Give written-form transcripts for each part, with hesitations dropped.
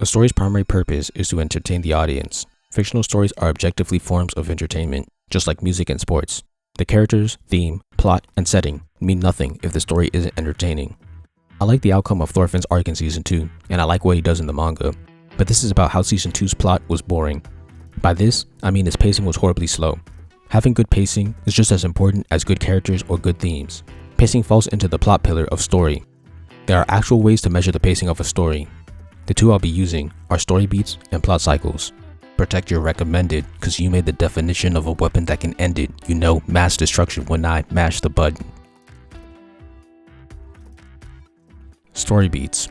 A story's primary purpose is to entertain the audience. Fictional stories are objectively forms of entertainment, just like music and sports. The characters, theme, plot, and setting mean nothing if the story isn't entertaining. I like the outcome of Thorfinn's arc in Season 2, and I like what he does in the manga, but this is about how Season 2's plot was boring. By this, I mean his pacing was horribly slow. Having good pacing is just as important as good characters or good themes. Pacing falls into the plot pillar of story. There are actual ways to measure the pacing of a story. The two I'll be using are story beats and plot cycles. Protect your recommended, cause you made the definition of a weapon that can end it. You know, mass destruction when I mash the button. Story beats.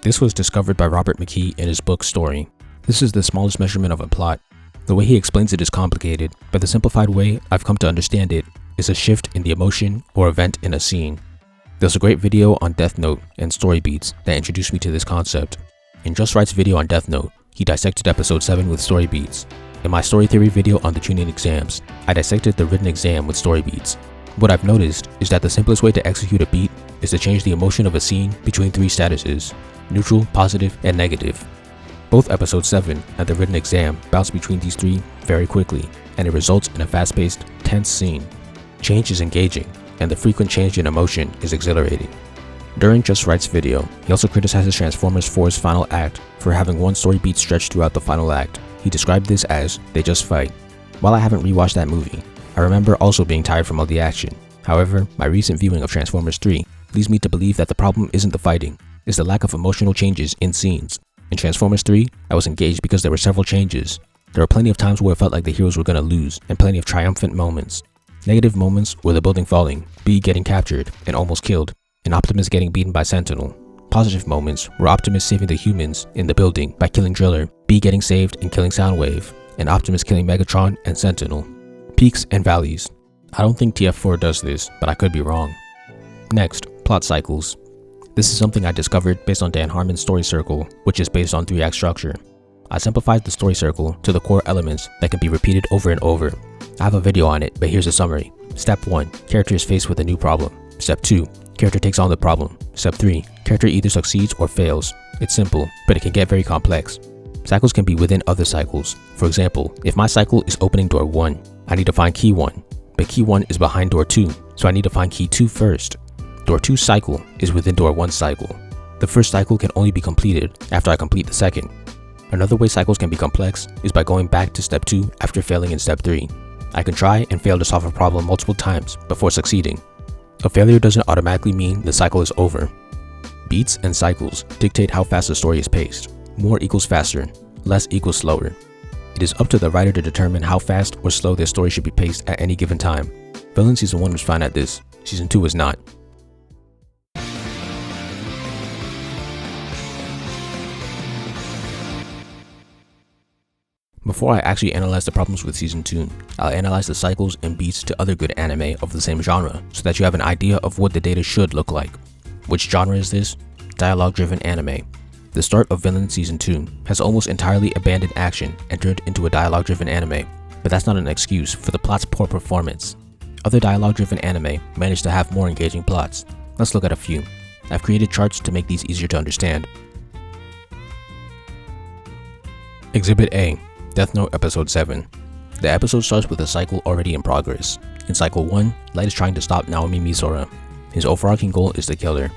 This was discovered by Robert McKee in his book Story. This is the smallest measurement of a plot. The way he explains it is complicated, but the simplified way I've come to understand it is a shift in the emotion or event in a scene. There's a great video on Death Note and Story Beats that introduced me to this concept. In Just Right's video on Death Note, he dissected episode 7 with story beats. In my story theory video on the Chunin exams, I dissected the written exam with story beats. What I've noticed is that the simplest way to execute a beat is to change the emotion of a scene between three statuses: neutral, positive, and negative. Both episode 7 and the written exam bounce between these three very quickly, and it results in a fast-paced, tense scene. Change is engaging, and the frequent change in emotion is exhilarating. During Just Right's video, he also criticizes Transformers 4's final act for having one story beat stretched throughout the final act. He described this as, "They just fight." While I haven't rewatched that movie, I remember also being tired from all the action. However, my recent viewing of Transformers 3 leads me to believe that the problem isn't the fighting, it's the lack of emotional changes in scenes. In Transformers 3, I was engaged because there were several changes. There were plenty of times where it felt like the heroes were gonna lose, and plenty of triumphant moments. Negative moments were the building falling, B getting captured and almost killed, and Optimus getting beaten by Sentinel. Positive moments were Optimus saving the humans in the building by killing Driller, B getting saved and killing Soundwave, and Optimus killing Megatron and Sentinel. Peaks and valleys. I don't think TF4 does this, but I could be wrong. Next, plot cycles. This is something I discovered based on Dan Harmon's story circle, which is based on 3-act structure. I simplified the story circle to the core elements that can be repeated over and over. I have a video on it, but here's a summary. Step 1, character is faced with a new problem. Step 2, character takes on the problem. Step 3, character either succeeds or fails. It's simple, but it can get very complex. Cycles can be within other cycles. For example, if my cycle is opening door 1, I need to find key 1, but key 1 is behind door 2, so I need to find key 2 first. Door 2's cycle is within door 1's cycle. The first cycle can only be completed after I complete the second. Another way cycles can be complex is by going back to step 2 after failing in step 3. I can try and fail to solve a problem multiple times before succeeding. A failure doesn't automatically mean the cycle is over. Beats and cycles dictate how fast the story is paced. More equals faster, less equals slower. It is up to the writer to determine how fast or slow their story should be paced at any given time. Villain Season 1 was fine at this, Season 2 was not. Before I actually analyze the problems with Season 2, I'll analyze the cycles and beats to other good anime of the same genre, so that you have an idea of what the data should look like. Which genre is this? Dialogue-driven anime. The start of Villain Season 2 has almost entirely abandoned action and turned into a dialogue-driven anime, but that's not an excuse for the plot's poor performance. Other dialogue-driven anime manage to have more engaging plots. Let's look at a few. I've created charts to make these easier to understand. Exhibit A. Death Note Episode 7. The episode starts with a cycle already in progress. In Cycle 1, Light is trying to stop Naomi Misora. His overarching goal is to kill her.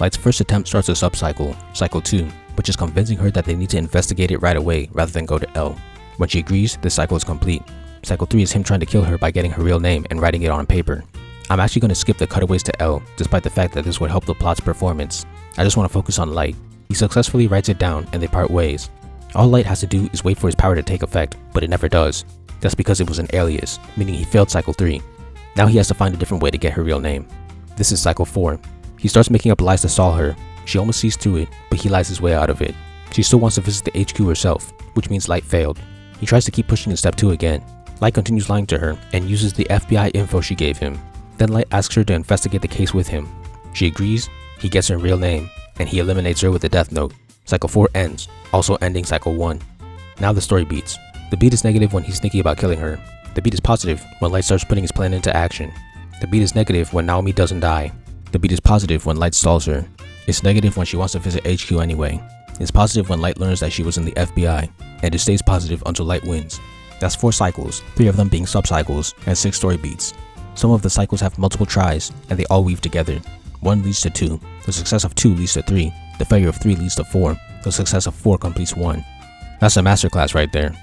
Light's first attempt starts a sub-cycle, Cycle 2, which is convincing her that they need to investigate it right away rather than go to L. When she agrees, the cycle is complete. Cycle 3 is him trying to kill her by getting her real name and writing it on paper. I'm actually going to skip the cutaways to L, despite the fact that this would help the plot's performance. I just want to focus on Light. He successfully writes it down and they part ways. All Light has to do is wait for his power to take effect, but it never does. That's because it was an alias, meaning he failed Cycle 3. Now he has to find a different way to get her real name. This is Cycle 4. He starts making up lies to stall her. She almost sees through it, but he lies his way out of it. She still wants to visit the HQ herself, which means Light failed. He tries to keep pushing in step 2 again. Light continues lying to her and uses the FBI info she gave him. Then Light asks her to investigate the case with him. She agrees, he gets her real name, and he eliminates her with a death note. Cycle 4 ends, also ending Cycle 1. Now the story beats. The beat is negative when he's thinking about killing her. The beat is positive when Light starts putting his plan into action. The beat is negative when Naomi doesn't die. The beat is positive when Light stalls her. It's negative when she wants to visit HQ anyway. It's positive when Light learns that she was in the FBI, and it stays positive until Light wins. That's 4 cycles, 3 of them being sub-cycles, and 6 story beats. Some of the cycles have multiple tries, and they all weave together. 1 leads to 2, the success of 2 leads to 3, the failure of 3 leads to 4, the success of 4 completes 1. That's a masterclass right there.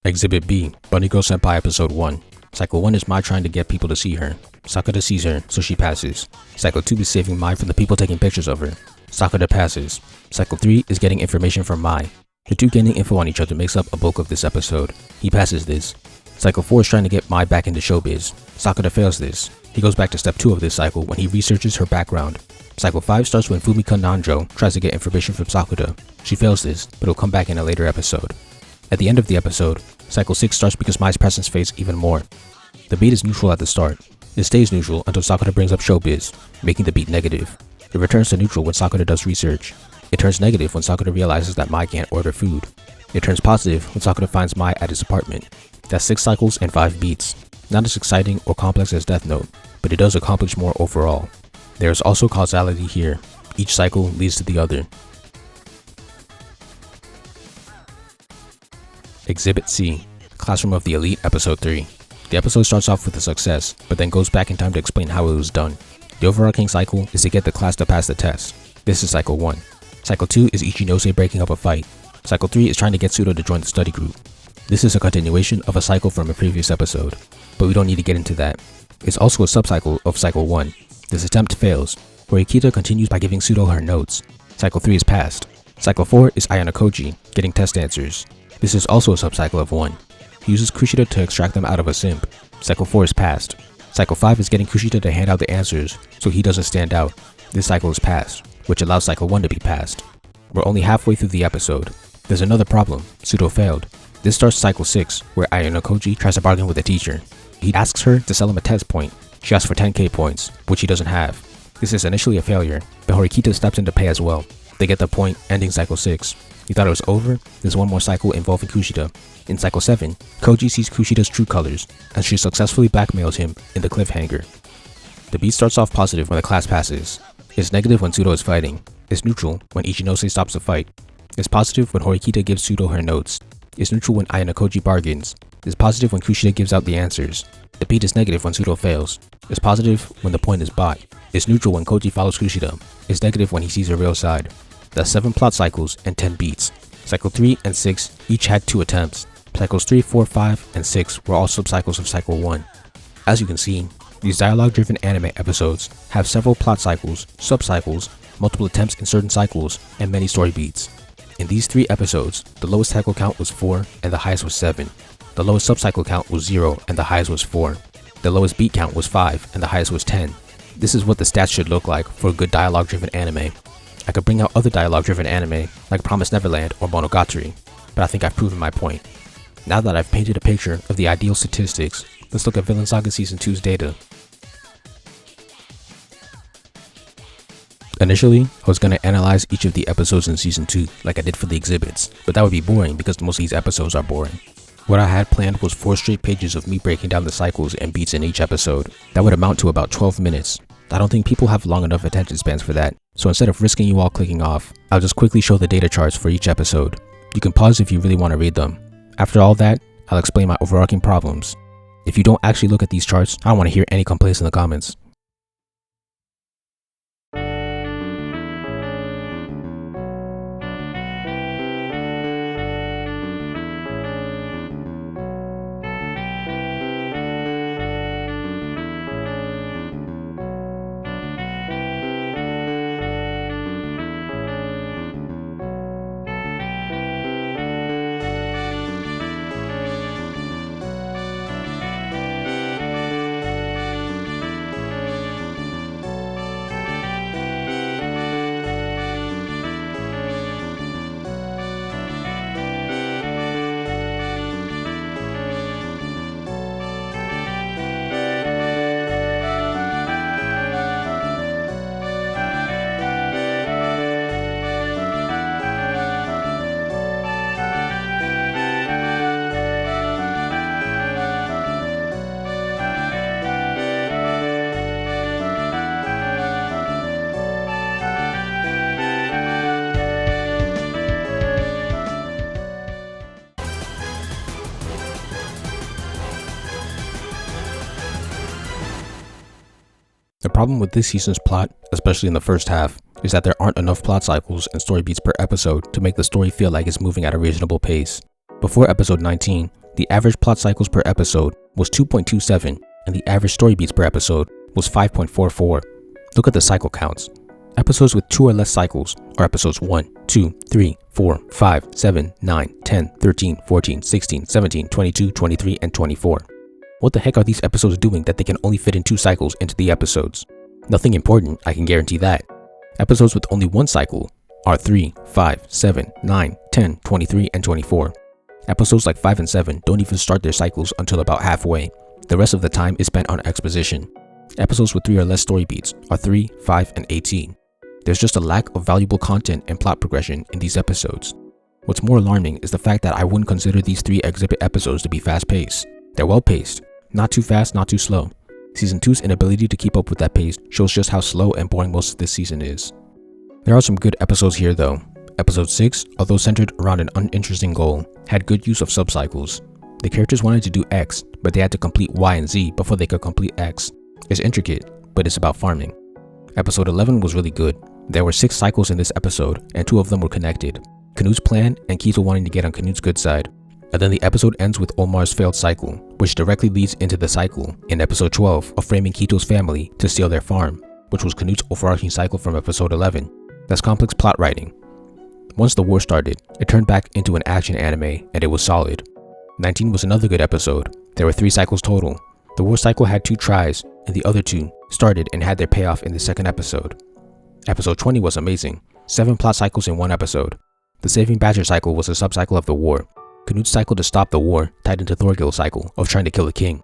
Exhibit B, Bunny Girl Senpai Episode 1. Cycle 1 is Mai trying to get people to see her. Sakura sees her, so she passes. Cycle 2 is saving Mai from the people taking pictures of her. Sakura passes. Cycle 3 is getting information from Mai. The two gaining info on each other makes up a bulk of this episode. He passes this. Cycle 4 is trying to get Mai back into showbiz. Sakura fails this. He goes back to step 2 of this cycle when he researches her background. Cycle 5 starts when Fumika Nanjo tries to get information from Sakura. She fails this, but it'll come back in a later episode. At the end of the episode, Cycle 6 starts because Mai's presence fades even more. The beat is neutral at the start. It stays neutral until Sakura brings up showbiz, making the beat negative. It returns to neutral when Sakura does research. It turns negative when Sakura realizes that Mai can't order food. It turns positive when Sakura finds Mai at his apartment. That's 6 cycles and 5 beats. Not as exciting or complex as Death Note, but it does accomplish more overall. There is also causality here. Each cycle leads to the other. Exhibit C, Classroom of the Elite Episode 3. The episode starts off with a success, but then goes back in time to explain how it was done. The overarching cycle is to get the class to pass the test. This is Cycle 1. Cycle 2 is Ichinose breaking up a fight. Cycle 3 is trying to get Pseudo to join the study group. This is a continuation of a cycle from a previous episode, but we don't need to get into that. It's also a subcycle of Cycle 1. This attempt fails, where Ikita continues by giving Pseudo her notes. Cycle 3 is passed. Cycle 4 is Ayano Koji getting test answers. This is also a subcycle of 1. He uses Kushida to extract them out of a simp. Cycle 4 is passed. Cycle 5 is getting Kushida to hand out the answers so he doesn't stand out. This cycle is passed, which allows Cycle 1 to be passed. We're only halfway through the episode. There's another problem. Pseudo failed. This starts Cycle 6, where Ayano Koji tries to bargain with the teacher. He asks her to sell him a test point. She asks for 10k points, which he doesn't have. This is initially a failure, but Horikita steps in to pay as well. They get the point, ending Cycle 6. You thought it was over? There's one more cycle involving Kushida. In Cycle 7, Koji sees Kushida's true colors, and she successfully blackmails him in the cliffhanger. The beat starts off positive when the class passes. It's negative when Pseudo is fighting. It's neutral when Ichinose stops the fight. It's positive when Horikita gives Pseudo her notes. It's neutral when Ayano Koji bargains. It's positive when Kushida gives out the answers. The beat is negative when Pseudo fails. It's positive when the point is bought. It's neutral when Koji follows Kushida. It's negative when he sees her real side. That's 7 plot cycles and 10 beats. Cycle 3 and 6 each had 2 attempts. Cycles 3, 4, 5, and 6 were all subcycles of Cycle 1. As you can see, these dialogue-driven anime episodes have several plot cycles, subcycles, multiple attempts in certain cycles, and many story beats. In these 3 episodes, the lowest cycle count was 4 and the highest was 7. The lowest subcycle count was 0 and the highest was 4. The lowest beat count was 5 and the highest was 10. This is what the stats should look like for a good dialogue-driven anime. I could bring out other dialogue-driven anime like Promised Neverland or Monogatari, but I think I've proven my point. Now that I've painted a picture of the ideal statistics, let's look at Vinland Saga Season 2's data. Initially, I was going to analyze each of the episodes in Season 2 like I did for the exhibits, but that would be boring because most of these episodes are boring. What I had planned was 4 straight pages of me breaking down the cycles and beats in each episode. That would amount to about 12 minutes. I don't think people have long enough attention spans for that, so instead of risking you all clicking off, I'll just quickly show the data charts for each episode. You can pause if you really want to read them. After all that, I'll explain my overarching problems. If you don't actually look at these charts, I don't want to hear any complaints in the comments. The problem with this season's plot, especially in the first half, is that there aren't enough plot cycles and story beats per episode to make the story feel like it's moving at a reasonable pace. Before episode 19, the average plot cycles per episode was 2.27 and the average story beats per episode was 5.44. Look at the cycle counts. Episodes with 2 or less cycles are episodes 1, 2, 3, 4, 5, 7, 9, 10, 13, 14, 16, 17, 22, 23, and 24. What the heck are these episodes doing that they can only fit in 2 cycles into the episodes? Nothing important, I can guarantee that. Episodes with only 1 cycle are 3, 5, 7, 9, 10, 23, and 24. Episodes like 5 and 7 don't even start their cycles until about halfway. The rest of the time is spent on exposition. Episodes with 3 or less story beats are 3, 5, and 18. There's just a lack of valuable content and plot progression in these episodes. What's more alarming is the fact that I wouldn't consider these 3 exhibit episodes to be fast-paced. They're well-paced, not too fast, not too slow. Season 2's inability to keep up with that pace shows just how slow and boring most of this season is. There are some good episodes here though. Episode 6, although centered around an uninteresting goal, had good use of subcycles. The characters wanted to do X, but they had to complete Y and Z before they could complete X. It's intricate, but it's about farming. Episode 11 was really good. There were 6 cycles in this episode, and 2 of them were connected. Canute's plan and Quito wanting to get on Canute's good side. And then the episode ends with Omar's failed cycle, which directly leads into the cycle in episode 12 of framing Quito's family to steal their farm, which was Canute's overarching cycle from episode 11. That's complex plot writing. Once the war started, it turned back into an action anime, and it was solid. 19 was another good episode. There were 3 cycles total. The war cycle had 2 tries, and the other 2 started and had their payoff in the second episode. Episode 20 was amazing. 7 plot cycles in 1 episode. The Saving Badger cycle was a subcycle of the war. Canute's cycle to stop the war tied into Thorgil's cycle of trying to kill the king.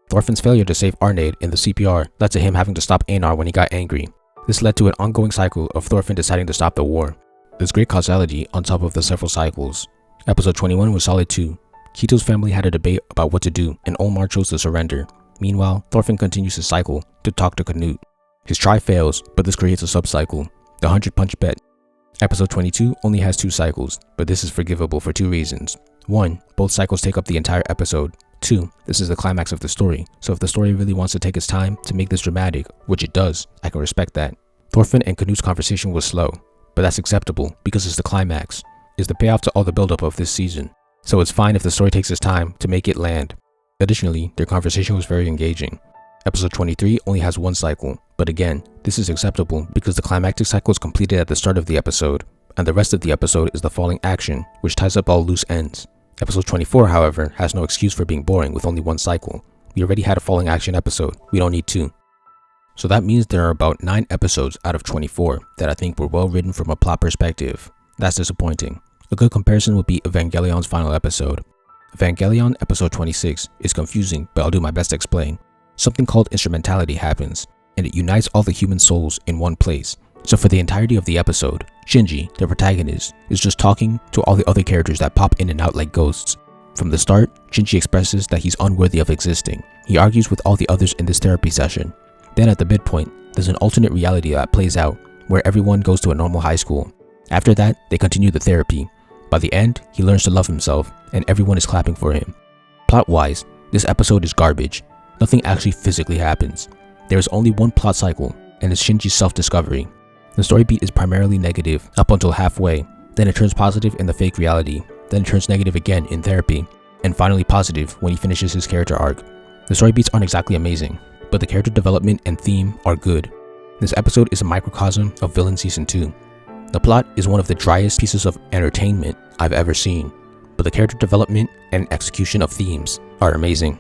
Thorfinn's failure to save Arnheid in the CPR led to him having to stop Einar when he got angry. This led to an ongoing cycle of Thorfinn deciding to stop the war. There's great causality on top of the several cycles. Episode 21 was solid too. Quito's family had a debate about what to do, and Omar chose to surrender. Meanwhile, Thorfinn continues his cycle to talk to Canute. His try fails, but this creates a subcycle, the 100-punch bet. Episode 22 only has 2 cycles, but this is forgivable for 2 reasons. 1, both cycles take up the entire episode. 2, this is the climax of the story, so if the story really wants to take its time to make this dramatic, which it does, I can respect that. Thorfinn and Canute's conversation was slow, but that's acceptable because it's the climax. It's the payoff to all the buildup of this season, so it's fine if the story takes its time to make it land. Additionally, their conversation was very engaging. Episode 23 only has 1 cycle, but again, this is acceptable because the climactic cycle is completed at the start of the episode, and the rest of the episode is the falling action, which ties up all loose ends. Episode 24, however, has no excuse for being boring with only 1 cycle. We already had a falling action episode, we don't need 2. So that means there are about 9 episodes out of 24 that I think were well written from a plot perspective. That's disappointing. A good comparison would be Evangelion's final episode. Evangelion episode 26 is confusing, but I'll do my best to explain. Something called instrumentality happens, and it unites all the human souls in one place. So for the entirety of the episode, Shinji, the protagonist, is just talking to all the other characters that pop in and out like ghosts. From the start, Shinji expresses that he's unworthy of existing. He argues with all the others in this therapy session. Then at the midpoint, there's an alternate reality that plays out, where everyone goes to a normal high school. After that, they continue the therapy. By the end, he learns to love himself, and everyone is clapping for him. Plot-wise, this episode is garbage. Nothing actually physically happens. There is only 1 plot cycle, and it's Shinji's self-discovery. The story beat is primarily negative up until halfway, then it turns positive in the fake reality, then it turns negative again in therapy, and finally positive when he finishes his character arc. The story beats aren't exactly amazing, but the character development and theme are good. This episode is a microcosm of Villain Season 2. The plot is one of the driest pieces of entertainment I've ever seen, but the character development and execution of themes are amazing.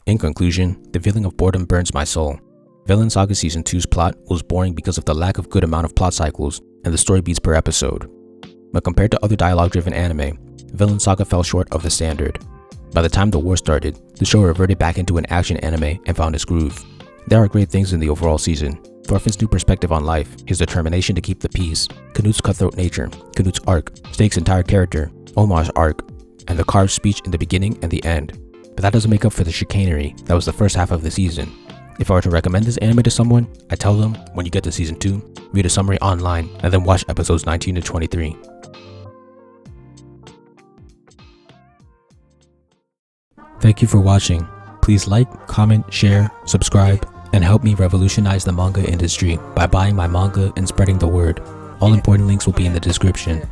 In conclusion, the feeling of boredom burns my soul. Vinland Saga Season 2's plot was boring because of the lack of good amount of plot cycles and the story beats per episode. But compared to other dialogue-driven anime, Vinland Saga fell short of the standard. By the time the war started, the show reverted back into an action anime and found its groove. There are great things in the overall season. Thorfinn's new perspective on life, his determination to keep the peace, Canute's cutthroat nature, Canute's arc, Snake's entire character, Omar's arc, and the carved speech in the beginning and the end. But that doesn't make up for the chicanery that was the first half of the season. If I were to recommend this anime to someone, I tell them, when you get to season 2, read a summary online, and then watch episodes 19 to 23. Thank you for watching. Please like, comment, share, subscribe, and help me revolutionize the manga industry by buying my manga and spreading the word. All important links will be in the description.